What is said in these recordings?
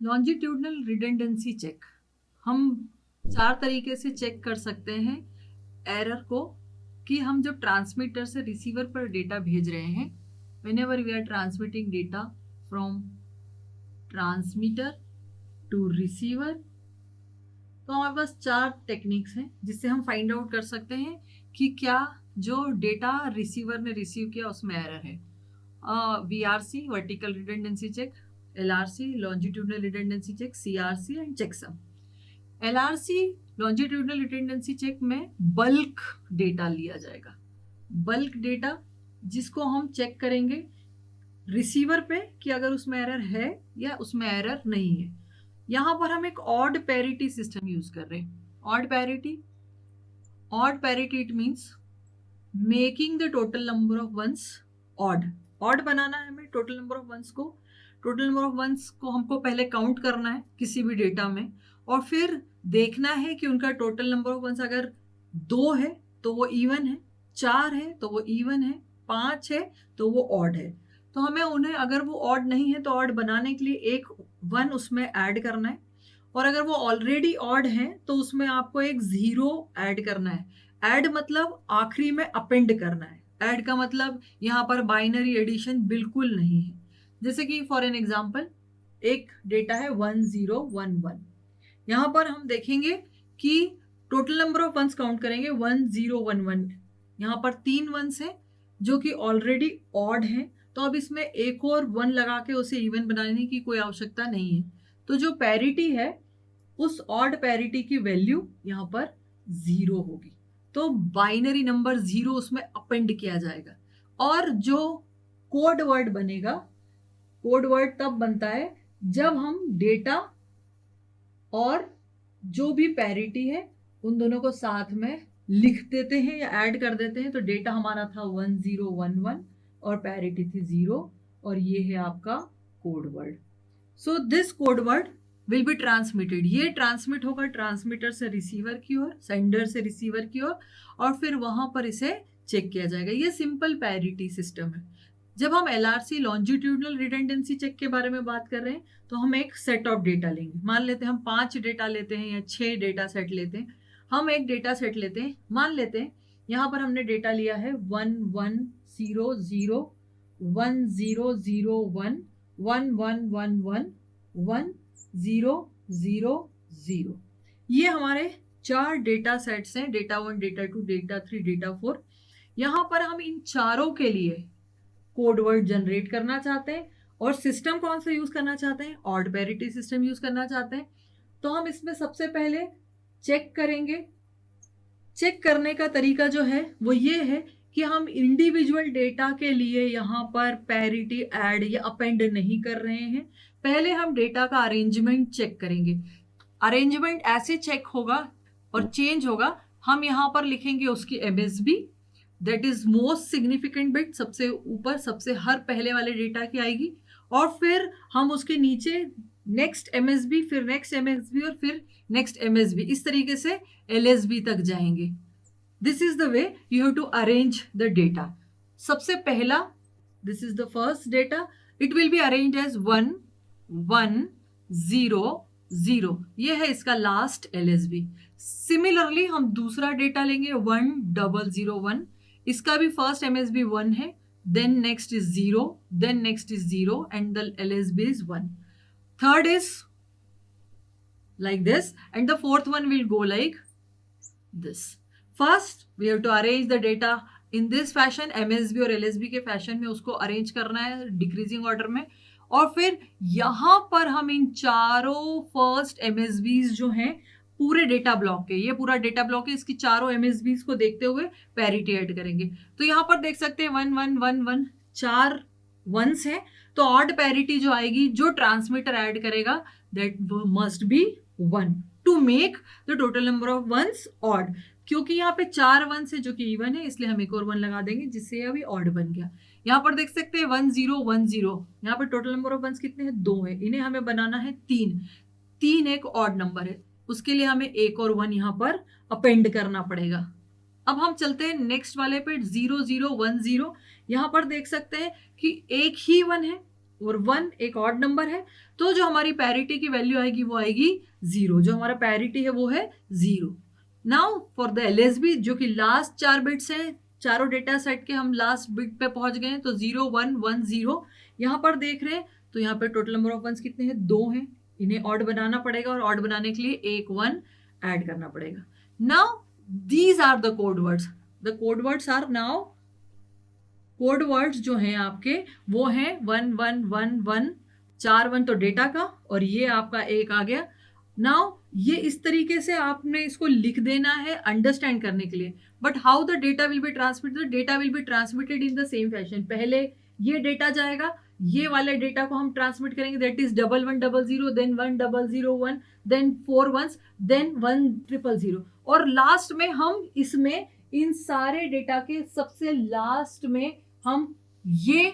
Longitudinal redundancy check हम 4 तरीके से चेक कर सकते हैं एरर को, कि हम जब ट्रांसमीटर से रिसीवर पर डेटा भेज रहे हैं, whenever we are transmitting data from transmitter to receiver, तो हमारे पास 4 टेक्निक्स हैं जिससे हम फाइंड आउट कर सकते हैं कि क्या जो डेटा रिसीवर ने रिसीव किया उसमें एरर है। VRC vertical redundancy check, LRC longitudinal redundancy check, CRC and checksum. LRC longitudinal redundancy check में बल्क डेटा लिया जाएगा, बल्क डेटा जिसको हम चेक करेंगे रिसीवर पे कि अगर उसमें एरर है या उसमें एरर नहीं है। यहाँ पर हम एक ऑड पैरिटी सिस्टम यूज कर रहे हैं। Odd parity it means making the total number of ones odd. Odd बनाना है हमें टोटल नंबर ऑफ वंस को। टोटल नंबर ऑफ वंस को हमको पहले काउंट करना है किसी भी डेटा में, और फिर देखना है कि उनका टोटल नंबर ऑफ वंस अगर 2 है तो वो इवन है, 4 है तो वो इवन है, 5 है तो वो ऑड है। तो हमें उन्हें, अगर वो ऑड नहीं है तो ऑड बनाने के लिए एक 1 उसमें ऐड करना है, और अगर वो ऑलरेडी ऑड है तो उसमें आपको एक 0 ऐड करना है। ऐड मतलब आखिरी में अपेंड करना है। ऐड का मतलब यहाँ पर बाइनरी एडिशन बिल्कुल नहीं है। जैसे कि फॉर एन एग्जाम्पल एक डेटा है 1011, यहाँ पर हम देखेंगे कि total number of ones count करेंगे 1011, यहाँ पर 3 वंस है जो कि ऑलरेडी ऑड है, तो अब इसमें एक और 1 लगा के उसे इवन बनाने की कोई आवश्यकता नहीं है। तो जो पैरिटी है उस ऑड पैरिटी की वैल्यू यहाँ पर 0 होगी, तो बाइनरी नंबर 0 उसमें अपेंड किया जाएगा। और जो कोड वर्ड बनेगा, कोड वर्ड तब बनता है जब हम डेटा और जो भी पैरिटी है उन दोनों को साथ में लिख देते हैं या ऐड कर देते हैं। तो डेटा हमारा था 1011 और पैरिटी थी 0, और ये है आपका code word. So this code word will be transmitted. ये ट्रांसमिट होगा ट्रांसमीटर से रिसीवर की ओर, सेंडर से रिसीवर की ओर, और फिर वहां पर इसे चेक किया जाएगा। ये सिंपल पैरिटी सिस्टम है। जब हम LRC लॉन्जिट्यूडनल रिडंडेंसी चेक के बारे में बात कर रहे हैं तो हम एक सेट ऑफ डेटा लेंगे। मान लेते हैं हम 5 डेटा लेते हैं या 6 डेटा सेट लेते हैं। हम एक डेटा सेट लेते हैं, मान लेते हैं यहाँ पर हमने डेटा लिया है 1100 1001 1111 1000। ये हमारे 4 डेटा सेट्स हैं, डेटा 1, डेटा 2, डेटा 3, डेटा 4। यहाँ पर हम इन चारों के लिए कोड वर्ड जनरेट करना चाहते हैं, और सिस्टम कौन सा यूज करना चाहते हैं? ऑड पैरिटी सिस्टम यूज करना चाहते हैं। तो हम इसमें सबसे पहले चेक करेंगे। चेक करने का तरीका जो है वो ये है कि हम इंडिविजुअल डेटा के लिए यहाँ पर पैरिटी ऐड या अपेंड नहीं कर रहे हैं। पहले हम डेटा का अरेंजमेंट चेक करेंगे। अरेंजमेंट ऐसे चेक होगा और चेंज होगा। हम यहाँ पर लिखेंगे उसकी MSB, that is most significant bit, सबसे ऊपर सबसे हर पहले वाले डेटा की आएगी, और फिर हम उसके नीचे नेक्स्ट MSB, फिर नेक्स्ट MSB और फिर नेक्स्ट MSB, इस तरीके से LSB तक जाएंगे। This is the way you have to arrange the data. सबसे पहला, this is the first data, it will be arrange as 1 1 0 0, ये है इसका लास्ट LSB। सिमिलरली हम दूसरा डेटा लेंगे 1001, इसका भी फर्स्ट MSB 1 है, then next is 0, then next is 0 and the LSB is 1. Third is like this, and the fourth one will go like this. First we have to arrange the data in this fashion, MSB और LSB के fashion में उसको arrange करना है decreasing order में, और फिर यहाँ पर हम इन चारों फर्स्ट MSBs जो हैं पूरे डेटा ब्लॉक के, ये पूरा डेटा ब्लॉक है, इसकी चारों MSBs को देखते हुए पैरिटी ऐड करेंगे। तो यहाँ पर देख सकते हैं 1 1 1 1, 4 वंस है, तो ऑड पैरिटी जो आएगी, जो ट्रांसमीटर ऐड करेगा, that must be 1 to make the total number of ones odd. क्योंकि यहाँ पे 4 वंस है जो कि इवन है, इसलिए हम एक और 1 लगा देंगे जिससे अभी ऑड बन गया। यहाँ पर देख सकते हैं 1 0 1 0, यहाँ पर टोटल नंबर ऑफ वंस कितने हैं? 2 है, इन्हें हमें बनाना है 3। 3 एक ऑड नंबर है, उसके लिए हमें एक और 1 यहाँ पर अपेंड करना पड़ेगा। अब हम चलते हैं नेक्स्ट वाले पे 0 0 1 0। यहाँ पर देख सकते हैं कि एक ही 1 है, और 1 एक ऑड नंबर है, तो जो हमारी पैरिटी की वैल्यू आएगी वो आएगी 0। जो हमारा पैरिटी है वो है 0। नाउ फॉर द एलएसबी जो कि लास्ट 4 बिट्स हैं, चारों डेटा सेट के हम लास्ट बिट पे पहुंच गए हैं, तो 0 1 1 0 यहाँ पर देख रहे हैं। तो यहाँ पर टोटल नंबर ऑफ वंस कितने हैं? 2 हैं। इन्हें ऑड बनाना पड़ेगा और ऑड बनाने के लिए एक 1 ऐड करना पड़ेगा। Now these are the code words. The code words are now, code words जो हैं आपके वो हैं 1 1 1 1, 4 1 तो डेटा का, और ये आपका एक आ गया। नाउ ये इस तरीके से आपने इसको लिख देना है अंडरस्टैंड करने के लिए। But how the data will be transmitted? Data will be transmitted in the same fashion. पहले ये डेटा जाएगा, ये वाले डेटा को हम ट्रांसमिट करेंगे, that is 1 1 0 0, then 1 0 0 1, then 4 1s, then 1 0 0 0, और लास्ट में हम इसमें इन सारे डेटा के सबसे लास्ट में हम ये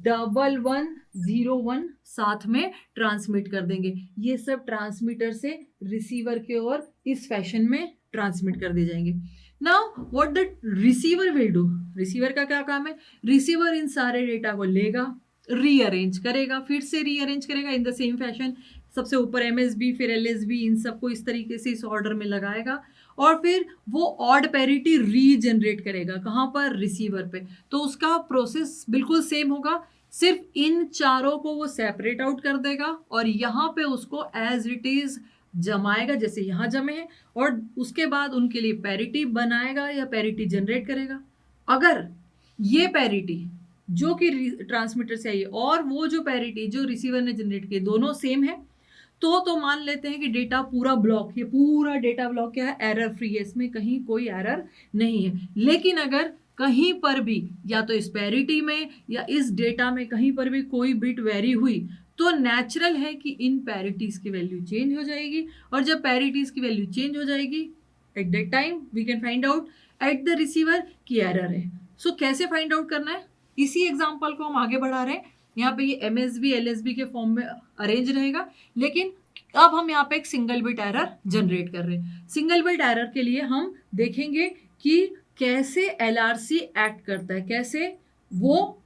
1 1 0 1 साथ में ट्रांसमिट कर देंगे। ये सब ट्रांसमीटर से रिसीवर के ओर इस फैशन में ट्रांसमिट कर दिए जाएंगे। Now what the receiver will do? Receiver का क्या काम है? रिसीवर इन सारे डेटा को लेगा, रीअरेंज करेगा, फिर से रीअरेंज करेगा इन द सेम फैशन। सबसे ऊपर एमएसबी, फिर एलएसबी, इन सबको इस तरीके से इस ऑर्डर में लगाएगा, और फिर वो ऑड पैरिटी रीजनरेट करेगा। कहाँ पर? रिसीवर पे। तो उसका प्रोसेस बिल्कुल सेम होगा, सिर्फ इन चारों को वो सेपरेट आउट कर देगा और यहाँ पे उसको एज इट इज जमाएगा जैसे यहाँ जमे हैं, और उसके बाद उनके लिए पैरिटी बनाएगा या पैरिटी जनरेट करेगा। अगर ये पैरिटी जो कि ट्रांसमीटर से आई है और वो जो पैरिटी जो रिसीवर ने जनरेट की दोनों सेम है, तो मान लेते हैं कि डेटा पूरा ब्लॉक, ये पूरा डेटा ब्लॉक क्या है? एरर फ्री है, इसमें कहीं कोई एरर नहीं है। लेकिन अगर कहीं पर भी या तो इस पैरिटी में या इस डेटा में कहीं पर भी कोई बिट वेरी हुई, तो नेचुरल है कि इन पैरिटीज की वैल्यू चेंज हो जाएगी, और जब पैरिटीज की वैल्यू चेंज हो जाएगी, at that time we can find out at the receiver की एरर है। सो कैसे फाइंड आउट करना है? इसी एग्जाम्पल को हम आगे बढ़ा रहे हैं। यहाँ पे ये एमएसबी एलएसबी के फॉर्म में अरेंज रहेगा, लेकिन अब हम यहाँ पे एक सिंगल बिट एरर जनरेट कर रहे हैं। सिंगल बिट एरर के लिए हम देखेंगे कि कैसे एलआरसी एक्ट करता है, कैसे वो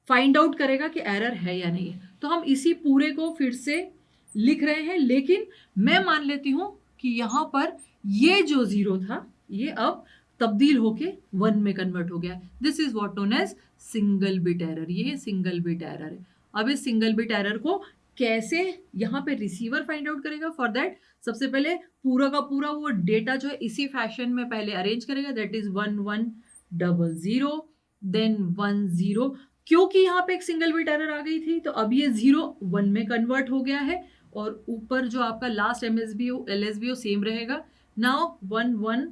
फाइंड आउट करेगा कि एरर है या नहीं है। तो हम इसी पूरे को फिर से लिख रहे हैं, लेकिन मैं मान लेती हूं कि यहाँ पर ये जो 0 था ये अब तब्दील होके 1 में कन्वर्ट हो गया है। This is what known as single bit error. ये सिंगल बिट एरर है। अब इस सिंगल बिट एरर को कैसे यहाँ पे रिसीवर फाइंड आउट करेगा? फॉर दैट सबसे पहले पूरा का पूरा वो डेटा जो है इसी फैशन में पहले अरेंज करेगा, दैट इज 1 1 0 0, देन 1 0। क्योंकि यहाँ पे एक सिंगल बिट एरर आ गई थी, तो अब ये 0 1 में कन्वर्ट हो गया है, और ऊपर जो आपका लास्ट एमएसबी एलएसबी सेम रहेगा। Now 1 1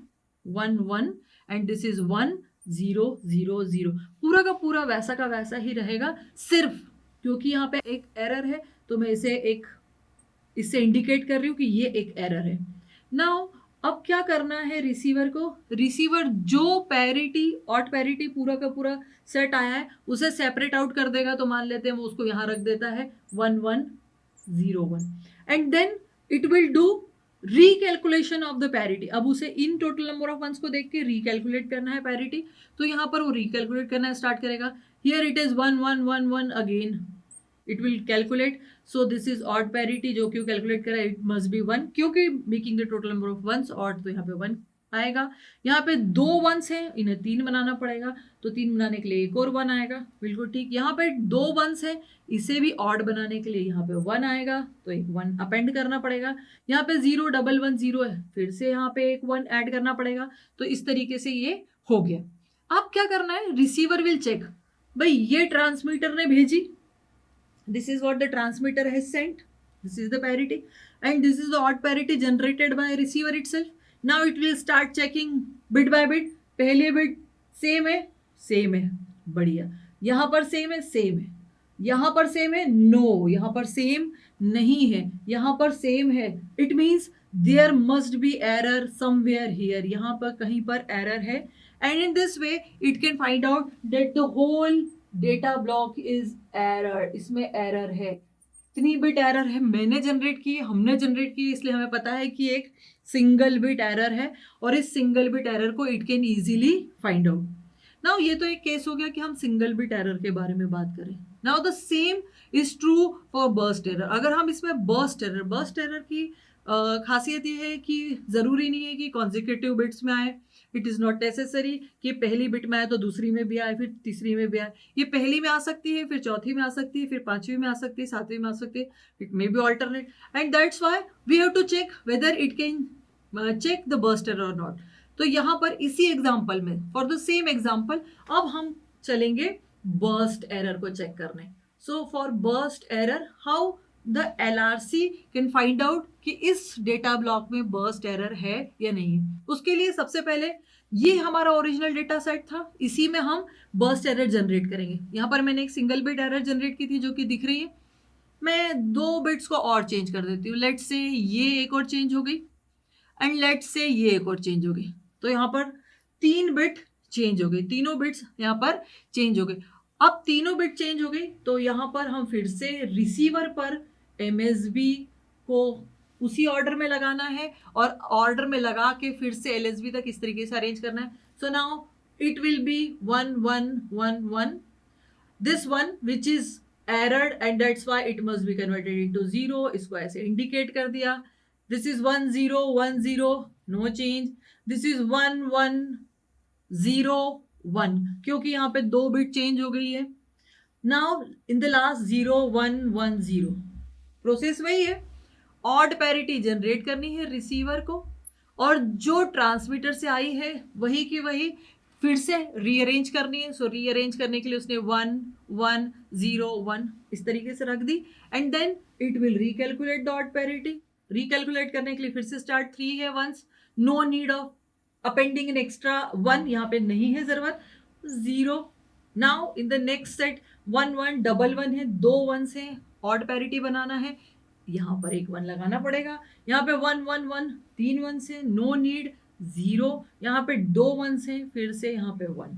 1 1 and this is 1 0 0 0। पूरा का पूरा वैसा का वैसा ही रहेगा, सिर्फ क्योंकि यहाँ पे एक एरर है तो मैं इसे इससे इंडिकेट कर रही हूँ कि ये एक एरर है। नाउ अब क्या करना है रिसीवर को? रिसीवर जो पैरिटी ऑड पैरिटी पूरा का पूरा सेट आया है उसे सेपरेट आउट कर देगा। तो मान लेते हैं वो उसको यहाँ रख देता है 1 1 0 1, and then it will do recalculation of the parity. अब उसे इन टोटल नंबर ऑफ वंस को देख के रिकैलकुलेट करना है पैरिटी, तो यहाँ पर वो रिकैलकुलेट करना स्टार्ट करेगा। Here it is 1 1 1 1 again, it will calculate. So this is odd parity, जो क्यों कैलकुलेट करा, इट मस्ट बी 1, क्योंकि making the total number of ones odd, तो यहाँ पे 1 आएगा। यहाँ पे 2 वंस हैं, इन्हें 3 बनाना पड़ेगा, तो 3 बनाने के लिए एक और 1 आएगा। बिल्कुल ठीक। यहाँ पे 2 वंस है, इसे भी ऑड बनाने के लिए यहाँ पे 1 आएगा, तो एक 1 अपेंड करना पड़ेगा। यहाँ पे 0 1 1 0 है, फिर से यहाँ पे एक 1 ऐड करना पड़ेगा। तो इस तरीके से ये हो गया। अब क्या करना है? रिसीवर विल चेक, भाई ये ट्रांसमीटर ने भेजी, this is what the transmitter has sent, this is the parity, and this is the odd parity generated by receiver itself. Now it will start checking bit by bit. पहले bit same है, बढ़िया। यहाँ पर same है, यहाँ पर same है, no, यहाँ पर सेम नहीं है, यहाँ पर सेम है। It means there must be error somewhere here, यहाँ पर कहीं पर एरर है। And in this way it can find out that the whole data block is error, इसमें एरर है। इतनी बिट एरर है, मैंने जनरेट की, हमने जनरेट की, इसलिए हमें पता है कि एक सिंगल बिट एरर है, और इस सिंगल बिट एरर को it can easily find out. Now ये तो एक केस हो गया कि हम सिंगल बिट एरर के बारे में बात करें। Now the same is true for burst error. अगर हम इसमें बर्स्ट एरर की खासियत ये है कि ज़रूरी नहीं है कि कॉन्जिक्यूटिव बिट्स में आए। इट इज़ नॉट नेसेसरी कि पहली बिट में आए तो दूसरी में भी आए, फिर तीसरी में भी आए। ये पहली में आ सकती है, फिर चौथी में आ सकती है, फिर पांचवी में आ सकती है, सातवीं में आ सकती है। It may be alternate and that's why we have to check whether it can check the burst error और नॉट। तो यहाँ पर इसी एग्जाम्पल में, फॉर द सेम एग्जाम्पल, अब हम चलेंगे बर्स्ट एरर को चेक करने। So for burst error how the LRC can find out कि इस डेटा ब्लॉक में बर्स्ट एरर है या नहीं। उसके लिए सबसे पहले ये हमारा ओरिजिनल डेटा सेट था, इसी में हम बर्स्ट एरर जनरेट करेंगे। यहाँ पर मैंने एक सिंगल बिट एरर जनरेट की थी जो कि दिख रही है। मैं 2 बिट्स को और चेंज कर देती हूँ। लेट्स से ये एक और चेंज हो गई एंड लेट्स से ये एक और चेंज हो गई। तो यहाँ पर 3 बिट चेंज हो गई, तीनों बिट्स यहाँ पर चेंज हो गई। अब तीनों बिट चेंज हो गई तो यहाँ पर हम फिर से रिसीवर पर MSB को उसी ऑर्डर में लगाना है और ऑर्डर में लगा के फिर से LSB तक इस तरीके से अरेंज करना है। So now it will B 1 1 1 1, this one which is errored and that's why it must be converted into 0। इसको ऐसे इंडिकेट कर दिया। This is 1 0 1 0, no change. This is 1 1 0 1, क्योंकि यहाँ पे 2 बिट चेंज हो गई है। Now in the last 0 1 1 0, process वही है, ऑड पैरिटी जनरेट करनी है रिसीवर को और जो ट्रांसमीटर से आई है वही की वही फिर से रीअरेंज करनी है। सो रीअरेंज करने के लिए उसने 1 1 0 1 इस तरीके से रख दी and then it will recalculate the odd parity. Recalculate करने के लिए फिर से स्टार्ट 3 है ones, no need of appending in extra 1, यहाँ पे नहीं है जरूरत, 0। Now in the next set 1 1 double 1 है, 2 1s है, ऑड पैरिटी बनाना है, यहाँ पर एक 1 लगाना पड़ेगा। यहाँ पे 1 1 1 3 1s है, नो नीड, 0। यहाँ पे 2 1s है, फिर से यहाँ पे 1।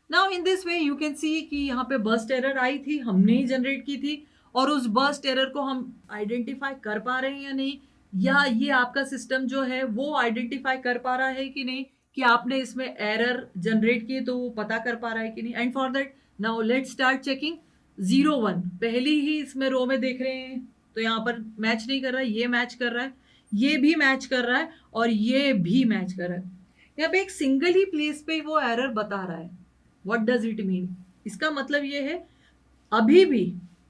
Now in this way you can see कि यहाँ पे बर्स्ट एरर आई थी, हमने ही जनरेट की थी और उस बर्स्ट एरर को हम आइडेंटिफाई कर पा रहे हैं या नहीं, या ये आपका सिस्टम जो है वो आइडेंटिफाई कर पा रहा है कि नहीं कि आपने इसमें एरर जनरेट किए तो वो पता कर पा रहा है कि नहीं। And for that now let's start checking. 0 1 पहली ही इसमें रो में देख रहे हैं तो यहाँ पर मैच नहीं कर रहा है, ये मैच कर रहा है, ये भी मैच कर रहा है और ये भी मैच कर रहा है। यहाँ पे एक सिंगल ही प्लेस पे वो एरर बता रहा है। What does it mean? इसका मतलब ये है अभी भी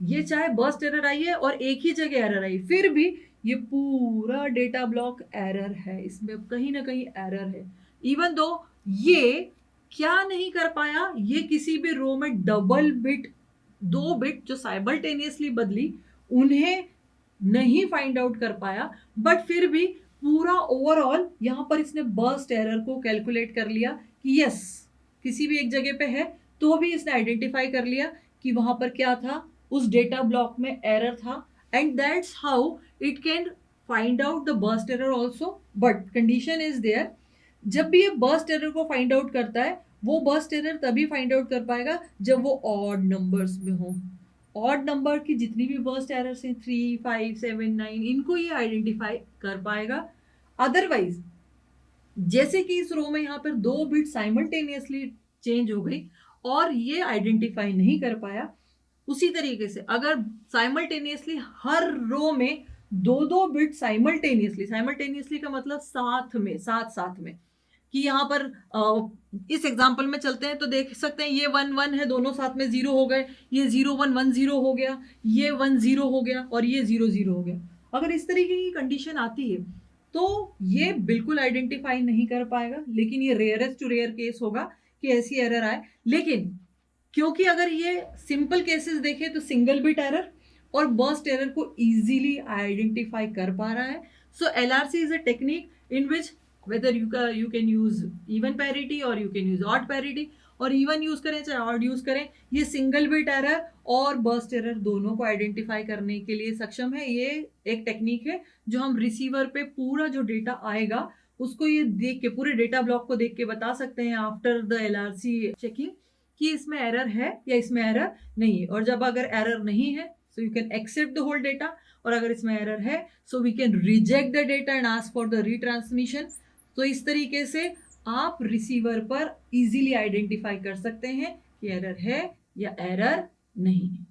ये चाहे बर्स्ट एरर आई है और एक ही जगह एरर आई, फिर भी ये पूरा डेटा ब्लॉक एरर है, इसमें कहीं ना कहीं एरर है। इवन दो ये क्या नहीं कर पाया, ये किसी भी रो में डबल बिट 2 बिट जो साइमल्टेनियसली बदली उन्हें नहीं फाइंड आउट कर पाया, बट फिर भी पूरा ओवरऑल यहाँ पर इसने बर्स्ट एरर को कैलकुलेट कर लिया कि यस किसी भी एक जगह पे है, तो भी इसने आइडेंटिफाई कर लिया कि वहां पर क्या था, उस डेटा ब्लॉक में एरर था and that's how it can find out the burst error also. But condition is there, जब भी ये बर्स्ट एरर को फाइंड आउट करता है वो बर्स्ट एरर तभी फाइंड आउट कर पाएगा जब वो ऑड नंबर्स में हो। ऑड नंबर की जितनी भी बर्स्ट एरर्स हैं 3 5 7 9 इनको ये आइडेंटिफाई कर पाएगा। अदरवाइज जैसे कि इस रो में यहाँ पर 2 बिट साइमल्टेनियसली चेंज हो गई और ये आइडेंटिफाई नहीं कर पाया, उसी तरीके से अगर साइमल्टेनियसली हर रो में 2 बिट साइमल्टेनियसली का मतलब साथ में कि यहाँ पर इस एग्जांपल में चलते हैं तो देख सकते हैं ये 1 1 है, दोनों साथ में 0 हो गए, ये 0 1 1 0 हो गया, ये 1 0 हो गया और ये 0 0 हो गया। अगर इस तरीके की कंडीशन आती है तो ये बिल्कुल आइडेंटिफाई नहीं कर पाएगा, लेकिन ये रेयरेस्ट टू रेयर केस होगा कि ऐसी एरर आए। लेकिन क्योंकि अगर ये सिंपल केसेस देखें तो सिंगल बिट एरर और बर्स्ट एरर को इजीली आइडेंटिफाई कर पा रहा है। सो LRC is a technique in which whether you can use even parity or you can use odd parity, और इवन यूज करें चाहे ऑड यूज करें, ये सिंगल बिट एरर और बर्स्ट एरर दोनों को आइडेंटिफाई करने के लिए सक्षम है। ये एक टेक्निक है जो हम रिसीवर पे पूरा जो डेटा आएगा उसको ये देख के, पूरे डेटा ब्लॉक को देख के बता सकते हैं आफ्टर द LRC चेकिंग कि इसमें एरर है या इसमें एरर नहीं है। और जब अगर एरर नहीं है so you can accept the whole data, और अगर इसमें एरर है so we can reject the data and ask for the retransmission. तो इस तरीके से आप रिसीवर पर इजीली आइडेंटिफाई कर सकते हैं कि एरर है या एरर नहीं है।